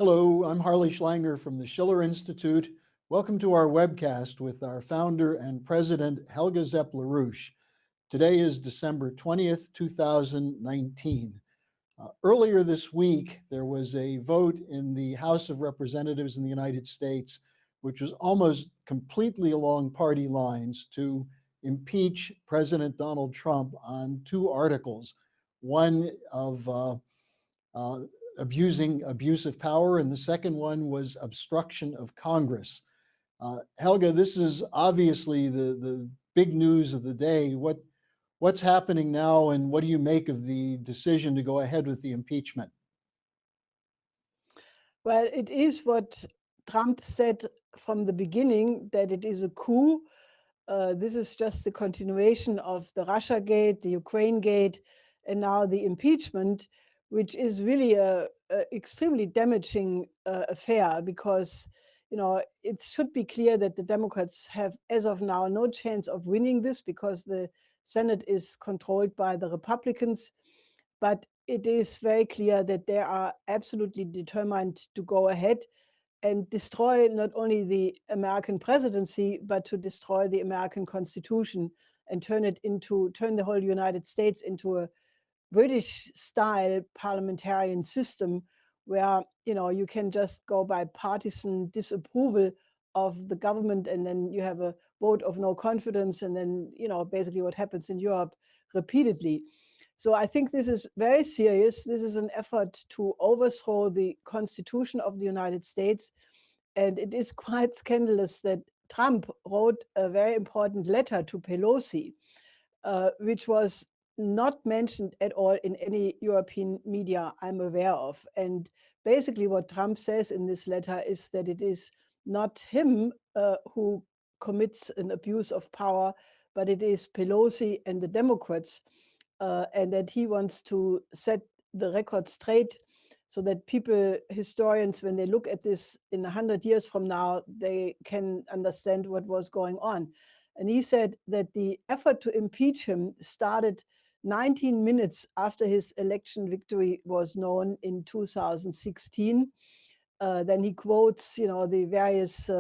Hello, I'm Harley Schlanger from the Schiller Institute. Welcome to our webcast with our founder and president, Helga Zepp LaRouche. Today is December 20th, 2019. Earlier this week, there was a vote in the House of Representatives in the United States, which was almost completely along party lines to impeach President Donald Trump on two articles, one of abuse of power, and the second one was obstruction of Congress. Helga, this is obviously the big news of the day. What's happening now, and what do you make of the decision to go ahead with the impeachment? Well, it is what Trump said from the beginning, that it is a coup. This is just the continuation of the Russiagate, the Ukrainegate, and now the impeachment, which is really a extremely damaging affair, because it should be clear that the Democrats have, as of now, no chance of winning this, because the Senate is controlled by the Republicans. But it is very clear that they are absolutely determined to go ahead and destroy not only the American presidency, but to destroy the American Constitution and turn the whole United States into a British style parliamentarian system where you can just go by partisan disapproval of the government, and then you have a vote of no confidence, and then basically what happens in Europe repeatedly. So I think this is very serious. This is an effort to overthrow the Constitution of the United States. And it is quite scandalous that Trump wrote a very important letter to Pelosi, which was not mentioned at all in any European media I'm aware of. And basically what Trump says in this letter is that it is not him who commits an abuse of power, but it is Pelosi and the Democrats, and that he wants to set the record straight so that historians, when they look at this in 100 years from now, they can understand what was going on. And he said that the effort to impeach him started 19 minutes after his election victory was known in 2016. Then he quotes, the various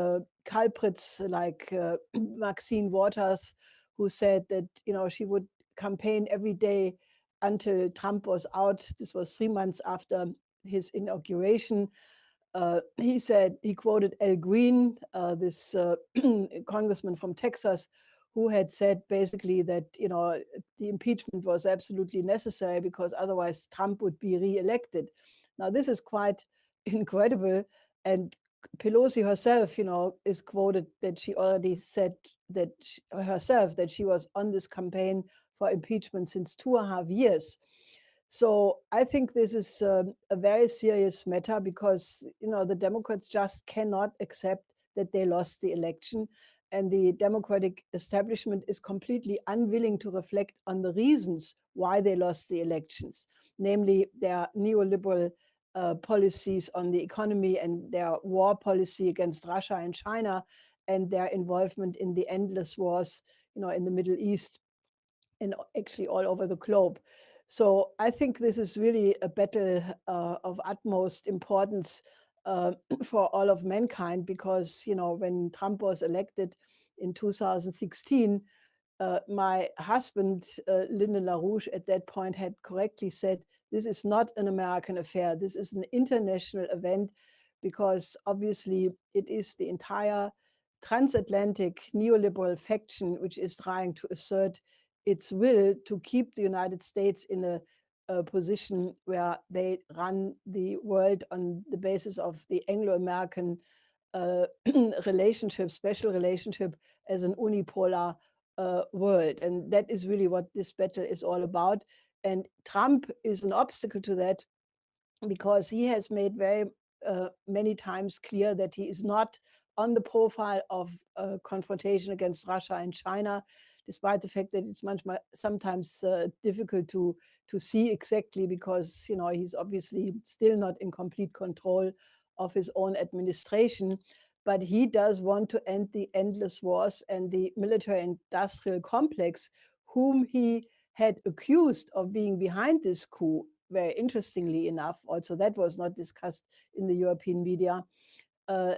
culprits like Maxine Waters, who said that, she would campaign every day until Trump was out. This was 3 months after his inauguration. He quoted Al Green, this congressman from Texas, who had said basically that the impeachment was absolutely necessary because otherwise Trump would be re-elected. Now this is quite incredible, and Pelosi herself, is quoted that she already said that that she was on this campaign for impeachment since 2.5 years. So I think this is a very serious matter, because the Democrats just cannot accept that they lost the election, and the Democratic establishment is completely unwilling to reflect on the reasons why they lost the elections, namely their neoliberal policies on the economy and their war policy against Russia and China, and their involvement in the endless wars, in the Middle East and actually all over the globe. So I think this is really a battle of utmost importance for all of mankind, because when Trump was elected in 2016, my husband, Lyndon LaRouche, at that point had correctly said, this is not an American affair. This is an international event, because obviously it is the entire transatlantic neoliberal faction which is trying to assert its will to keep the United States in a position where they run the world on the basis of the Anglo-American relationship, special relationship, as an unipolar world. And that is really what this battle is all about. And Trump is an obstacle to that, because he has made very many times clear that he is not on the profile of confrontation against Russia and China, despite the fact that it's sometimes difficult to see exactly, because he's obviously still not in complete control of his own administration. But he does want to end the endless wars and the military-industrial complex, whom he had accused of being behind this coup, very interestingly enough, also that was not discussed in the European media,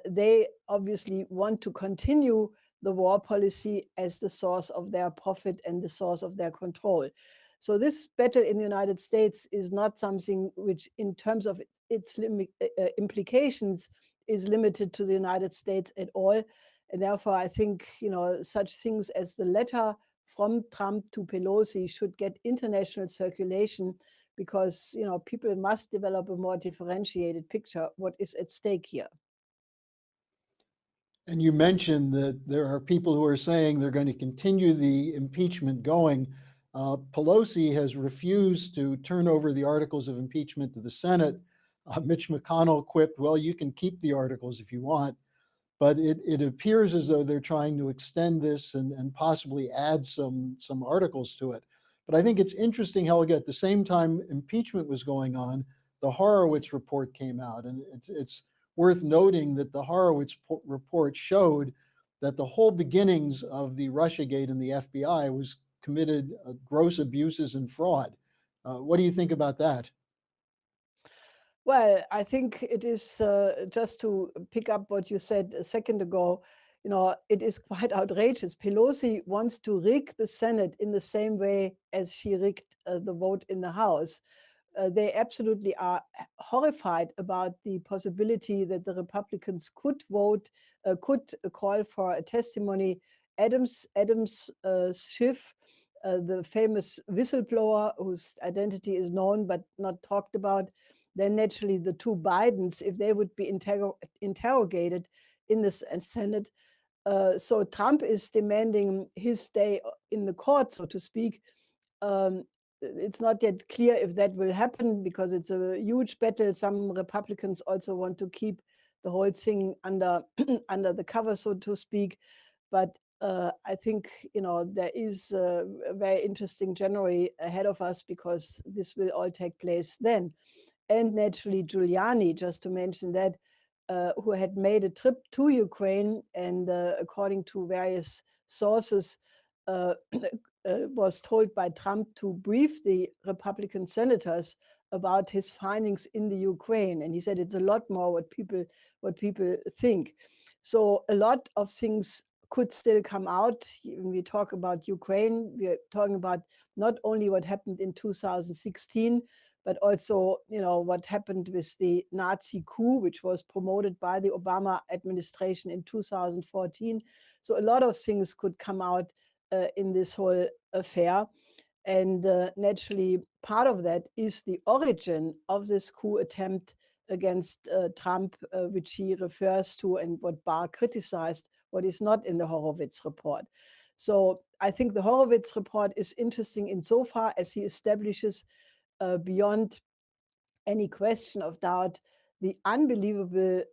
they obviously want to continue the war policy as the source of their profit and the source of their control. So this battle in the United States is not something which, in terms of its implications, is limited to the United States at all. And therefore, I think, such things as the letter from Trump to Pelosi should get international circulation, because, people must develop a more differentiated picture what is at stake here. And you mentioned that there are people who are saying they're going to continue the impeachment going. Pelosi has refused to turn over the articles of impeachment to the Senate. Mitch McConnell quipped, well, you can keep the articles if you want. But it appears as though they're trying to extend this and possibly add some articles to it. But I think it's interesting, Helga, at the same time impeachment was going on, the Horowitz report came out. And it's worth noting that the Horowitz report showed that the whole beginnings of the Russiagate and the FBI was committed gross abuses and fraud. What do you think about that? Well, I think it is, just to pick up what you said a second ago, it is quite outrageous. Pelosi wants to rig the Senate in the same way as she rigged the vote in the House. They absolutely are horrified about the possibility that the Republicans could call for a testimony. Adams Schiff, the famous whistleblower whose identity is known but not talked about. Then naturally the two Bidens, if they would be interrogated in the Senate. So Trump is demanding his day in the court, so to speak. It's not yet clear if that will happen, because it's a huge battle. Some Republicans also want to keep the whole thing under under the cover, so to speak. But I think there is a very interesting January ahead of us, because this will all take place then. And naturally Giuliani, just to mention that, who had made a trip to Ukraine and, according to various sources, was told by Trump to brief the Republican senators about his findings in the Ukraine. And he said it's a lot more what people think. So a lot of things could still come out. When we talk about Ukraine, we're talking about not only what happened in 2016, but also, what happened with the Nazi coup, which was promoted by the Obama administration in 2014. So a lot of things could come out in this whole affair. And naturally, part of that is the origin of this coup attempt against Trump, which he refers to, and what Barr criticized, what is not in the Horowitz report. So I think the Horowitz report is interesting insofar as he establishes, beyond any question of doubt, the unbelievable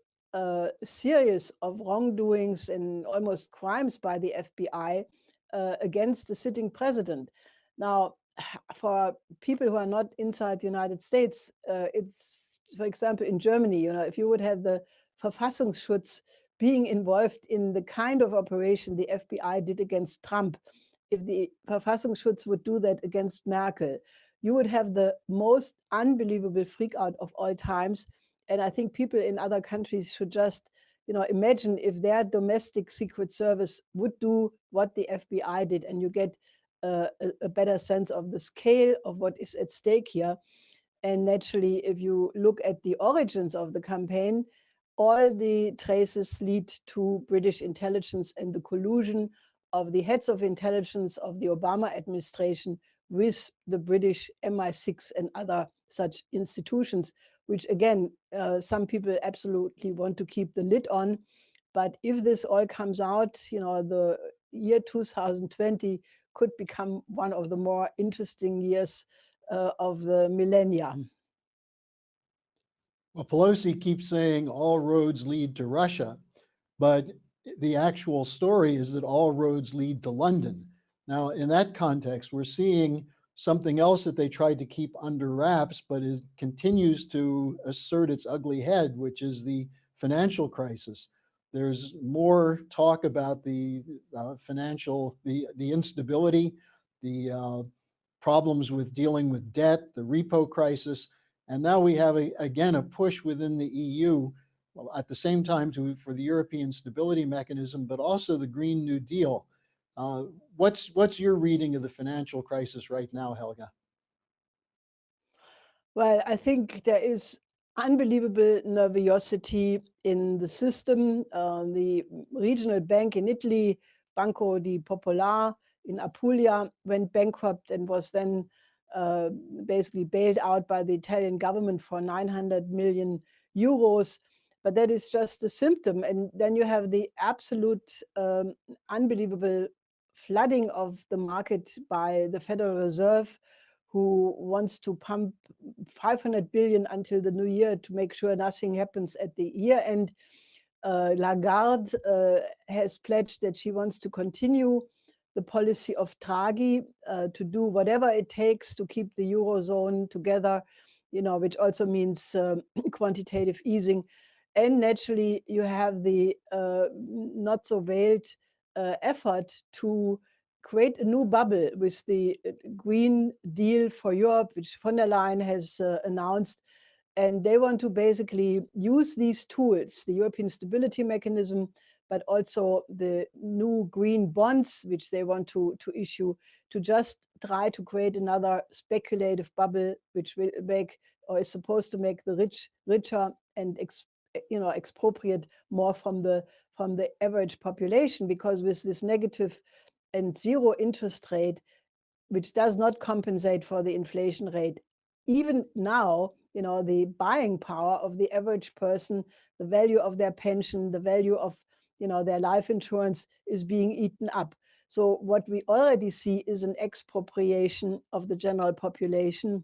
series of wrongdoings and almost crimes by the FBI against the sitting president. Now, for people who are not inside the United States, it's, for example, in Germany, if you would have the Verfassungsschutz being involved in the kind of operation the FBI did against Trump, if the Verfassungsschutz would do that against Merkel, you would have the most unbelievable freak out of all times. And I think people in other countries should just, imagine if their domestic secret service would do what the FBI did, and you get a better sense of the scale of what is at stake here. And naturally, if you look at the origins of the campaign, all the traces lead to British intelligence and the collusion of the heads of intelligence of the Obama administration with the British MI6 and other such institutions, which again, some people absolutely want to keep the lid on. But if this all comes out, the year 2020 could become one of the more interesting years of the millennium. Well, Pelosi keeps saying all roads lead to Russia, but the actual story is that all roads lead to London. Now, in that context, we're seeing something else that they tried to keep under wraps, but continues to assert its ugly head, which is the financial crisis. There's more talk about the financial, the instability, the problems with dealing with debt, the repo crisis, and now we have again a push within the EU, well, at the same time for the European Stability Mechanism, but also the Green New Deal. Uh, what's your reading of the financial crisis right now, Helga? Well, I think there is unbelievable nervosity in the system. The regional bank in Italy, Banco di Popolare in Apulia, went bankrupt and was then basically bailed out by the Italian government for 900 million euros. But that is just a symptom. And then you have the absolute unbelievable flooding of the market by the Federal Reserve, who wants to pump 500 billion until the new year to make sure nothing happens at the year end. Lagarde has pledged that she wants to continue the policy of Draghi to do whatever it takes to keep the Eurozone together, which also means quantitative easing. And naturally, you have the not so veiled effort to create a new bubble with the Green Deal for Europe, which von der Leyen has announced. And they want to basically use these tools, the European Stability Mechanism, but also the new green bonds, which they want to issue, to just try to create another speculative bubble, which will make, or is supposed to make, the rich richer and expropriate more from the average population. Because with this negative and zero interest rate, which does not compensate for the inflation rate, even now, the buying power of the average person, the value of their pension, the value of their life insurance is being eaten up. So what we already see is an expropriation of the general population.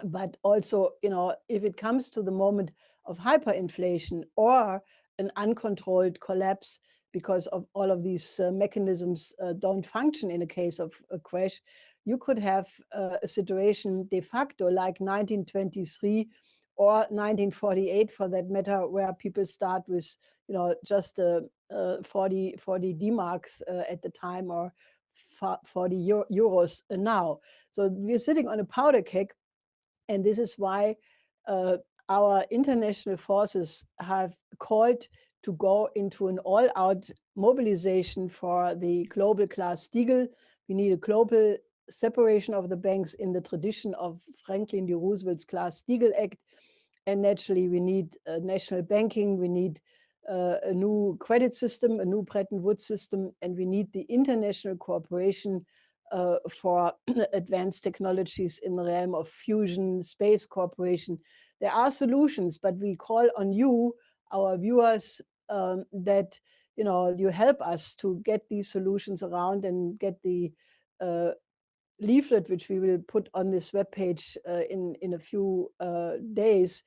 But also, if it comes to the moment of hyperinflation or an uncontrolled collapse because of all of these mechanisms don't function in a case of a crash, you could have a situation de facto like 1923 or 1948, for that matter, where people start with just 40 D-marks at the time, or 40 euros now. So we're sitting on a powder keg. And this is why our international forces have called to go into an all-out mobilization for the global Glass-Steagall. We need a global separation of the banks in the tradition of Franklin D. Roosevelt's Glass-Steagall Act. And naturally, we need national banking, we need a new credit system, a new Bretton Woods system, and we need the international cooperation for advanced technologies in the realm of fusion, space cooperation. There are solutions, but we call on you, our viewers, that you help us to get these solutions around and get the leaflet, which we will put on this webpage in a few days,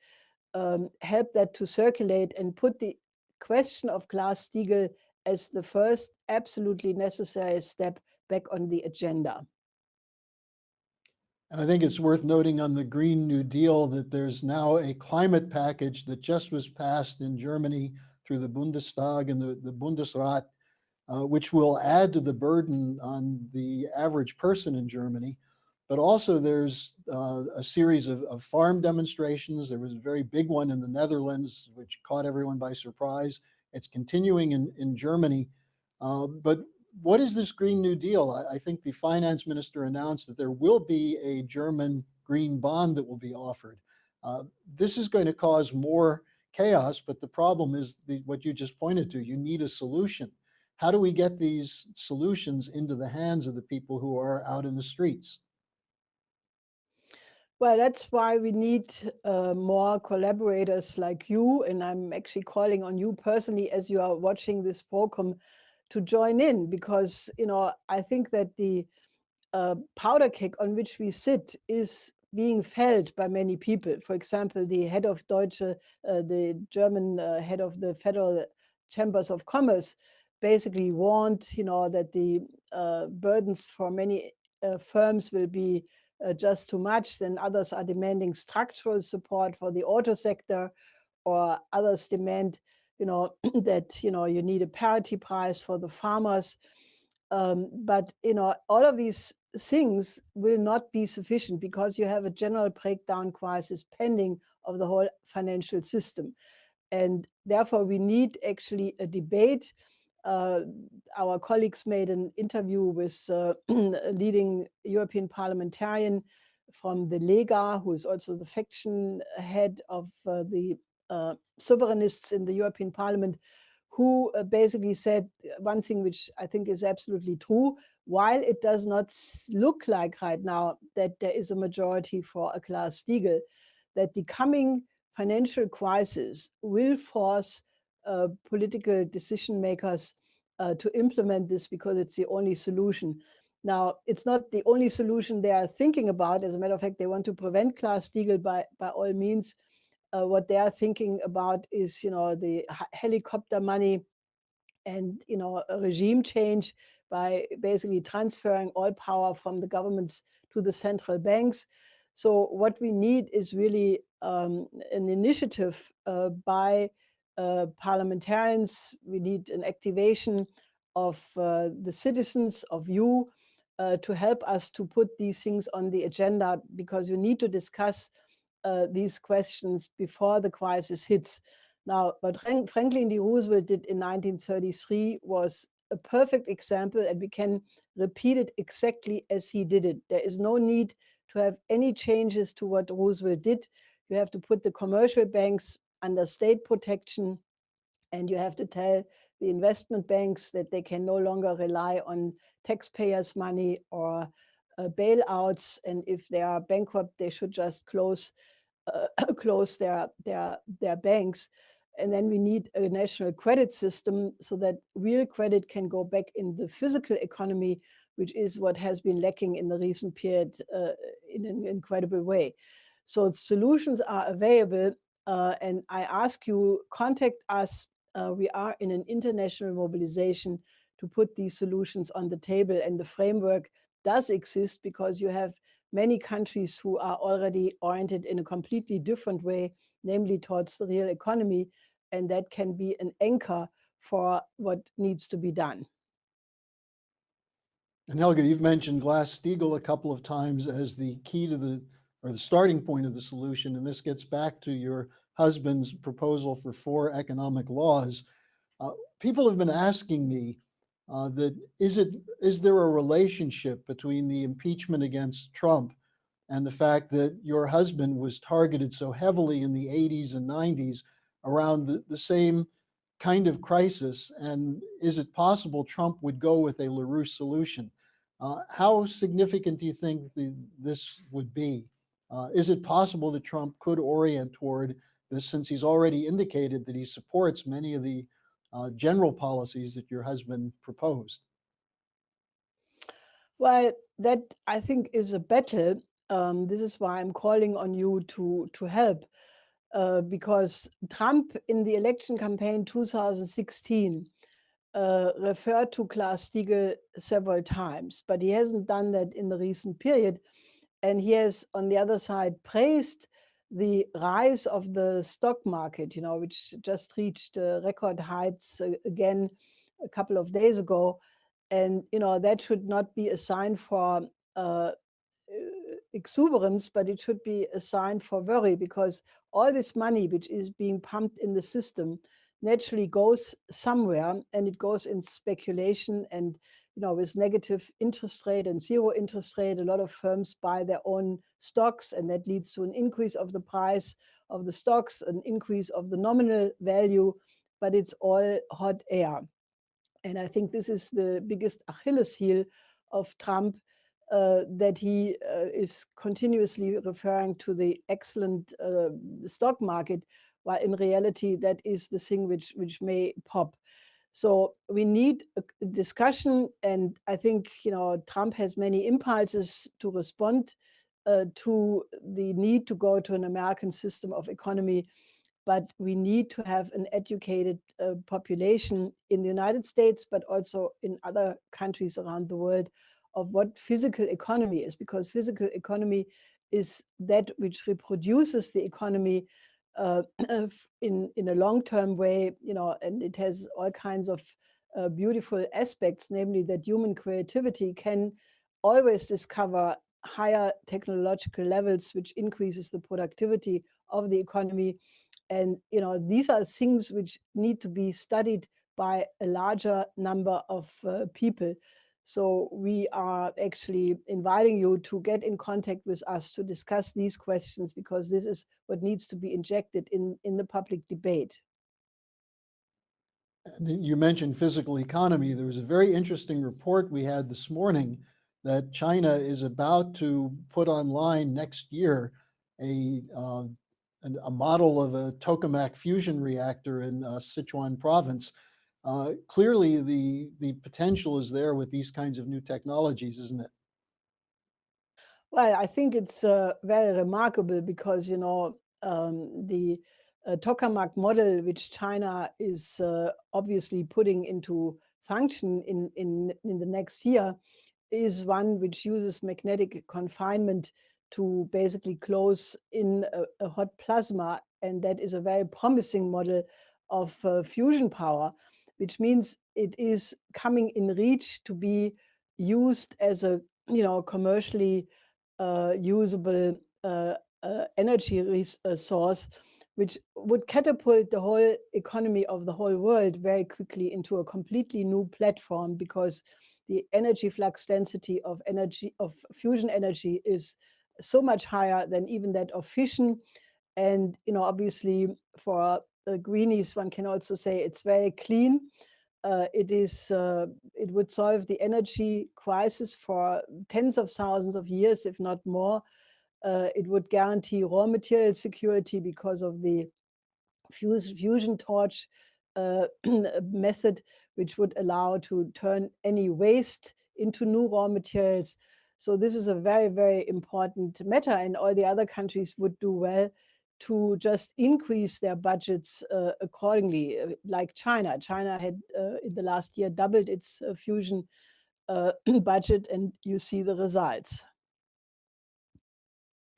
help that to circulate and put the question of Glass-Steagall as the first absolutely necessary step back on the agenda. And I think it's worth noting on the Green New Deal that there's now a climate package that just was passed in Germany through the Bundestag and the Bundesrat, which will add to the burden on the average person in Germany. But also there's a series of farm demonstrations. There was a very big one in the Netherlands, which caught everyone by surprise. It's continuing in Germany. But what is this Green New Deal? I think the finance minister announced that there will be a German green bond that will be offered. This is going to cause more chaos, but the problem is what you just pointed to. You need a solution. How do we get these solutions into the hands of the people who are out in the streets? Well, that's why we need more collaborators like you, and I'm actually calling on you personally as you are watching this program to join in, because I think that the powder keg on which we sit is being felt by many people. For example, the head of the German head of the Federal Chambers of Commerce basically warned, that the burdens for many firms will be just too much. Then others are demanding structural support for the auto sector, or others demand, that you need a parity price for the farmers. But all of these things will not be sufficient because you have a general breakdown crisis pending of the whole financial system. And therefore, we need actually a debate. Our colleagues made an interview with a leading European parliamentarian from the Lega, who is also the faction head of the sovereignists in the European Parliament, who basically said one thing which I think is absolutely true. While it does not look like right now that there is a majority for a Glass-Steagall, that the coming financial crisis will force political decision makers to implement this because it's the only solution. Now, it's not the only solution they are thinking about. As a matter of fact, they want to prevent Glass-Steagall by all means. What they are thinking about is, the helicopter money and, a regime change by basically transferring all power from the governments to the central banks. So what we need is really an initiative by parliamentarians. We need an activation of the citizens, of you, to help us to put these things on the agenda, because you need to discuss these questions before the crisis hits. Now, what Franklin D. Roosevelt did in 1933 was a perfect example, and we can repeat it exactly as he did it. There is no need to have any changes to what Roosevelt did. You have to put the commercial banks under state protection, and you have to tell the investment banks that they can no longer rely on taxpayers' money or bailouts, and if they are bankrupt, they should just close their banks. And then we need a national credit system so that real credit can go back in the physical economy, which is what has been lacking in the recent period in an incredible way. So solutions are available, and I ask you, contact us. We are in an international mobilization to put these solutions on the table, and the framework does exist because you have many countries who are already oriented in a completely different way, namely towards the real economy, and that can be an anchor for what needs to be done. And Helga, you've mentioned Glass-Steagall a couple of times as the key to the starting point of the solution, and this gets back to your husband's proposal for 4 economic laws. People have been asking me that is there a relationship between the impeachment against Trump and the fact that your husband was targeted so heavily in the 80s and 90s around the same kind of crisis? And is it possible Trump would go with a LaRouche solution? How significant do you think this would be? Is it possible that Trump could orient toward this, since he's already indicated that he supports many of the general policies that your husband proposed? Well, that I think is a battle. This is why I'm calling on you to help, because Trump in the election campaign 2016 referred to Glass-Steagall several times, but he hasn't done that in the recent period. And he has, on the other side, praised the rise of the stock market, which just reached record heights again a couple of days ago. And, that should not be a sign for exuberance, but it should be a sign for worry, because all this money which is being pumped in the system naturally goes somewhere, and it goes in speculation. And with negative interest rate and zero interest rate, a lot of firms buy their own stocks, and that leads to an increase of the price of the stocks, an increase of the nominal value, but it's all hot air. And I think this is the biggest Achilles heel of Trump, that he is continuously referring to the excellent stock market, while in reality that is the thing which may pop. So we need a discussion, and I think Trump has many impulses to respond to the need to go to an American system of economy, but we need to have an educated population in the United States, but also in other countries around the world, of what physical economy is, because physical economy is that which reproduces the economy in a long-term way, and it has all kinds of beautiful aspects, namely that human creativity can always discover higher technological levels, which increases the productivity of the economy. And these are things which need to be studied by a larger number of people. So we are actually inviting you to get in contact with us to discuss these questions, because this is what needs to be injected in the public debate. You mentioned physical economy. There was a very interesting report we had this morning that China is about to put online next year a model of a Tokamak fusion reactor in Sichuan province. Clearly, the potential is there with these kinds of new technologies, isn't it? Well, I think it's very remarkable because, the Tokamak model, which China is obviously putting into function in the next year, is one which uses magnetic confinement to basically close in a hot plasma. And that is a very promising model of fusion power, which means it is coming in reach to be used as a, commercially usable energy source, which would catapult the whole economy of the whole world very quickly into a completely new platform, because the energy flux density of fusion energy is so much higher than even that of fission. And obviously for the greenies, one can also say it's very clean. It would solve the energy crisis for tens of thousands of years, if not more. It would guarantee raw material security because of the fusion torch method, which would allow to turn any waste into new raw materials. So this is a very, very important matter, and all the other countries would do well to just increase their budgets accordingly, like China. China had in the last year doubled its fusion budget, and you see the results.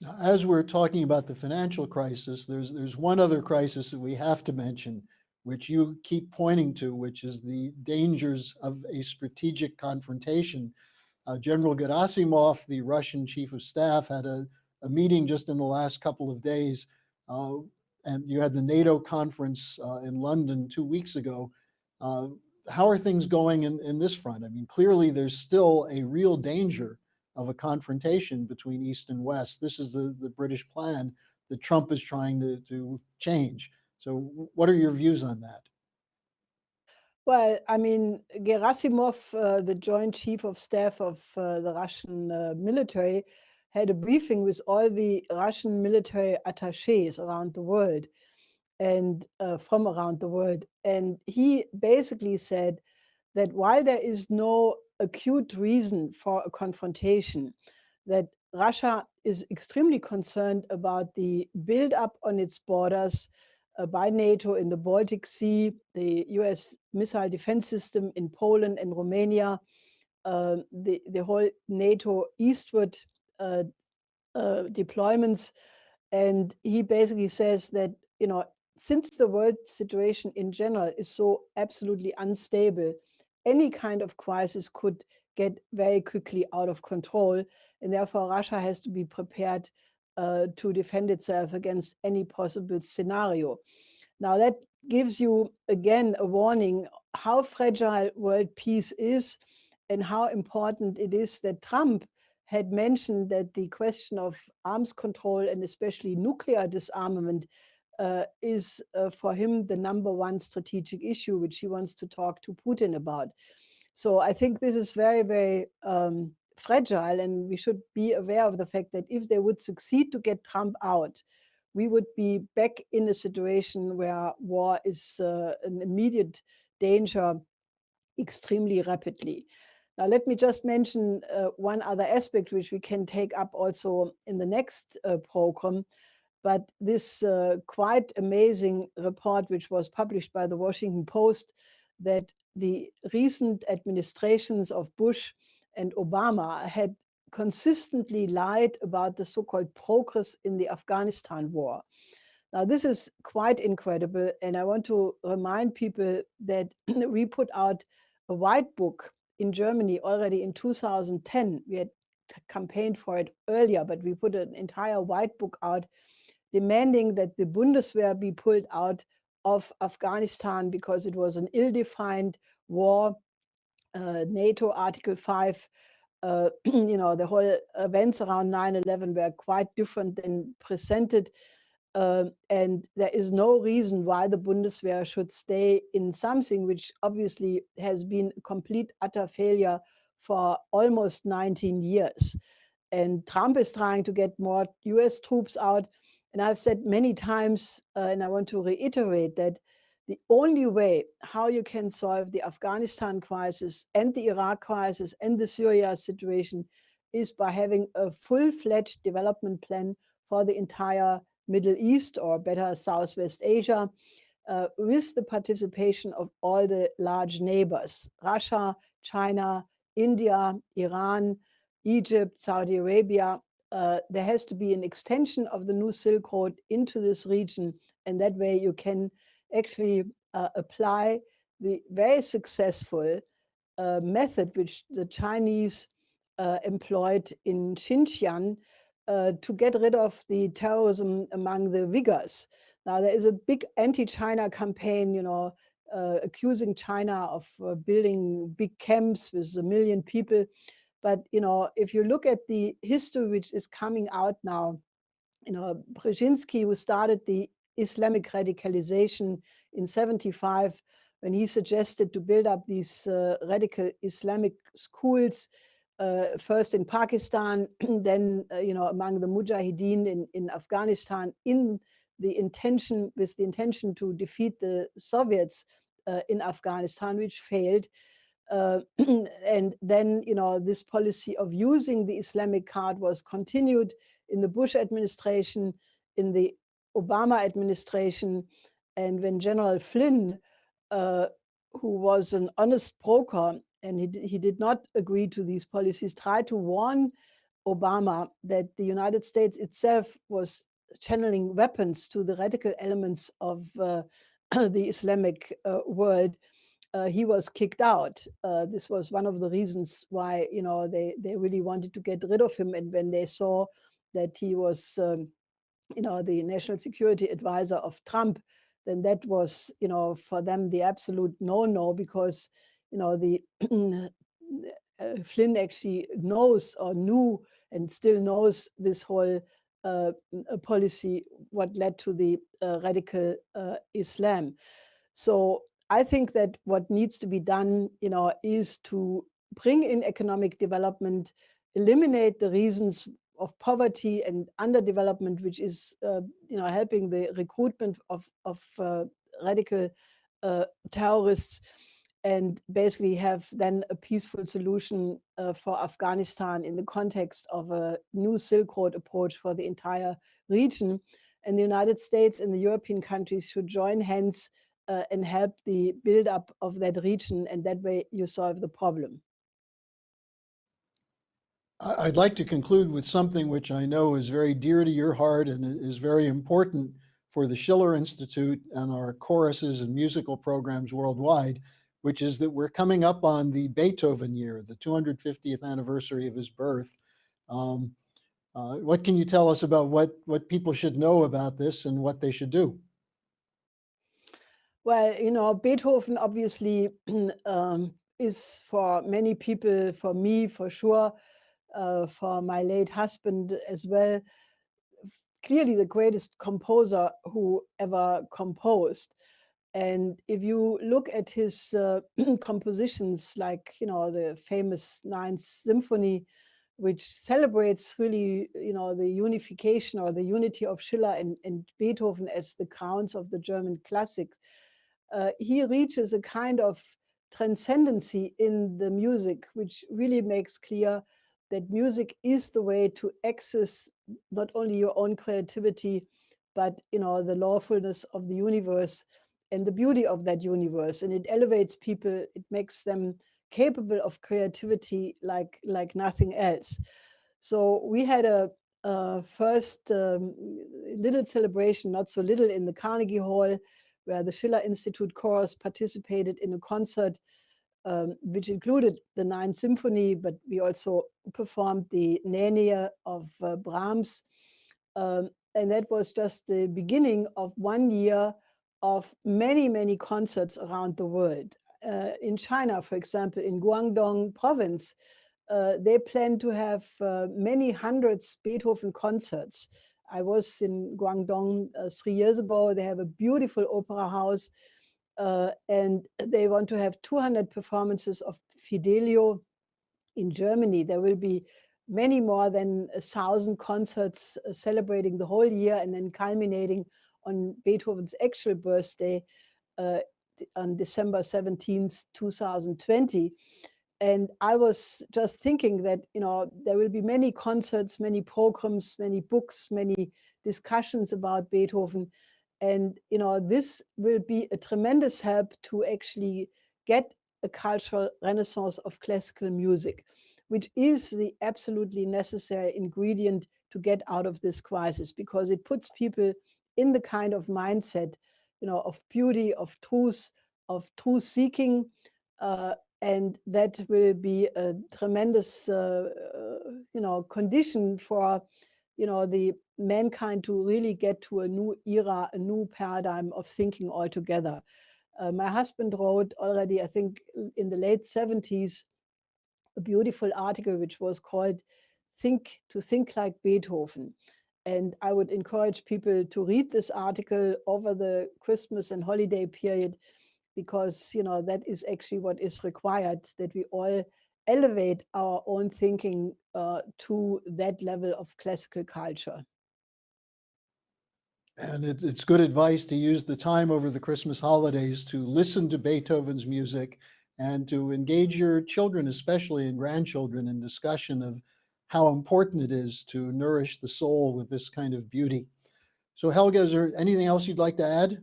Now, as we're talking about the financial crisis, there's one other crisis that we have to mention, which you keep pointing to, which is the dangers of a strategic confrontation. General Gerasimov, the Russian chief of staff, had a meeting just in the last couple of days, and you had the NATO conference in London 2 weeks ago. How are things going in this front? I mean, clearly there's still a real danger of a confrontation between East and West. This is the British plan that Trump is trying to change. So what are your views on that? Well, I mean, Gerasimov, the Joint Chief of Staff of the Russian military, had a briefing with all the Russian military attachés around the world and from around the world. And he basically said that while there is no acute reason for a confrontation, that Russia is extremely concerned about the build-up on its borders by NATO in the Baltic Sea, the US missile defense system in Poland and Romania, the whole NATO eastward deployments. And he basically says that, since the world situation in general is so absolutely unstable, any kind of crisis could get very quickly out of control. And therefore, Russia has to be prepared to defend itself against any possible scenario. Now, that gives you, again, a warning how fragile world peace is and how important it is that Trump had mentioned that the question of arms control and especially nuclear disarmament is for him the number one strategic issue, which he wants to talk to Putin about. So I think this is very, very fragile, and we should be aware of the fact that if they would succeed to get Trump out, we would be back in a situation where war is an immediate danger extremely rapidly. Now, let me just mention one other aspect which we can take up also in the next program. But this quite amazing report, which was published by the Washington Post, that the recent administrations of Bush and Obama had consistently lied about the so-called progress in the Afghanistan war. Now, this is quite incredible, and I want to remind people that we put out a white book in Germany already in 2010. We had campaigned for it earlier, but we put an entire white book out demanding that the Bundeswehr be pulled out of Afghanistan because it was an ill-defined war. NATO Article 5, the whole events around 9/11 were quite different than presented. And there is no reason why the Bundeswehr should stay in something which obviously has been a complete, utter failure for almost 19 years. And Trump is trying to get more US troops out. And I've said many times, and I want to reiterate that the only way how you can solve the Afghanistan crisis and the Iraq crisis and the Syria situation is by having a full-fledged development plan for the entire Middle East, or better, Southwest Asia, with the participation of all the large neighbors, Russia, China, India, Iran, Egypt, Saudi Arabia. There has to be an extension of the new Silk Road into this region, and that way you can actually apply the very successful method which the Chinese employed in Xinjiang to get rid of the terrorism among the Uyghurs. Now, there is a big anti-China campaign, accusing China of building big camps with 1 million people. But, if you look at the history which is coming out now, Brzezinski, who started the Islamic radicalization in 75, when he suggested to build up these radical Islamic schools, first in Pakistan, then among the Mujahideen in Afghanistan, with the intention to defeat the Soviets in Afghanistan, which failed. And then, this policy of using the Islamic card was continued in the Bush administration, in the Obama administration, and when General Flynn, who was an honest broker, and he did not agree to these policies, tried to warn Obama that the United States itself was channeling weapons to the radical elements of the Islamic world. He was kicked out. This was one of the reasons why they really wanted to get rid of him. And when they saw that he was the national security advisor of Trump, then that was for them the absolute no-no, because the Flynn actually knows, or knew, and still knows, this whole policy, what led to the radical Islam. So I think that what needs to be done, is to bring in economic development, eliminate the reasons of poverty and underdevelopment, which is, helping the recruitment of radical terrorists, and basically have then a peaceful solution for Afghanistan in the context of a new Silk Road approach for the entire region. And the United States and the European countries should join hands and help the build-up of that region, and that way you solve the problem. I'd like to conclude with something which I know is very dear to your heart and is very important for the Schiller Institute and our choruses and musical programs worldwide, which is that we're coming up on the Beethoven year, the 250th anniversary of his birth. What can you tell us about what people should know about this and what they should do? Well, Beethoven obviously is, for many people, for me for sure, for my late husband as well, clearly the greatest composer who ever composed. And if you look at his compositions, like the famous Ninth Symphony, which celebrates really the unification or the unity of Schiller and Beethoven as the crowns of the German classics, he reaches a kind of transcendency in the music, which really makes clear that music is the way to access not only your own creativity, but the lawfulness of the universe and the beauty of that universe. And it elevates people, it makes them capable of creativity like nothing else. So we had a first little celebration, not so little, in the Carnegie Hall, where the Schiller Institute chorus participated in a concert which included the Ninth Symphony, but we also performed the Nänie of Brahms. And that was just the beginning of 1 year of many, many concerts around the world. In China, for example, in Guangdong province, they plan to have many hundreds Beethoven concerts. I was in Guangdong 3 years ago. They have a beautiful opera house, and they want to have 200 performances of Fidelio. In Germany, there will be many more than 1,000 concerts celebrating the whole year and then culminating on Beethoven's actual birthday on December 17th, 2020. And I was just thinking that, there will be many concerts, many programs, many books, many discussions about Beethoven. And, this will be a tremendous help to actually get a cultural renaissance of classical music, which is the absolutely necessary ingredient to get out of this crisis, because it puts people in the kind of mindset, of beauty, of truth seeking, and that will be a tremendous, condition for, the mankind to really get to a new era, a new paradigm of thinking altogether. My husband wrote already, I think, in the late 70s, a beautiful article which was called "Think Like Beethoven." And I would encourage people to read this article over the Christmas and holiday period, because that is actually what is required, that we all elevate our own thinking to that level of classical culture. And it's good advice to use the time over the Christmas holidays to listen to Beethoven's music and to engage your children, especially and grandchildren, in discussion of how important it is to nourish the soul with this kind of beauty. So Helga, is there anything else you'd like to add?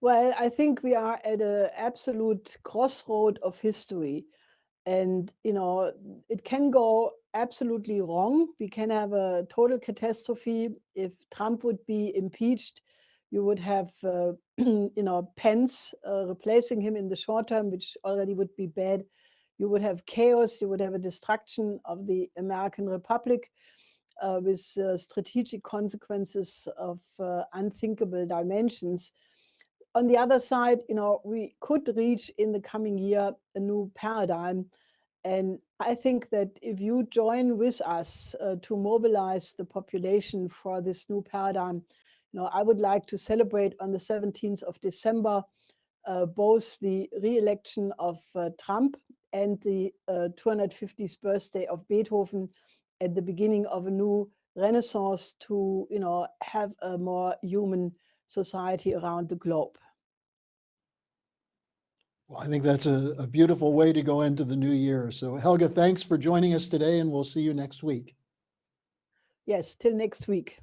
Well, I think we are at an absolute crossroad of history. And, it can go absolutely wrong. We can have a total catastrophe. If Trump would be impeached, you would have, Pence replacing him in the short term, which already would be bad. You would have chaos. You would have a destruction of the American Republic with strategic consequences of unthinkable dimensions. On the other side, we could reach in the coming year a new paradigm. And I think that if you join with us to mobilize the population for this new paradigm, I would like to celebrate on the 17th of December both the re-election of Trump and the 250th birthday of Beethoven at the beginning of a new renaissance to, have a more human society around the globe. Well, I think that's a beautiful way to go into the new year. So Helga, thanks for joining us today, and we'll see you next week. Yes, till next week.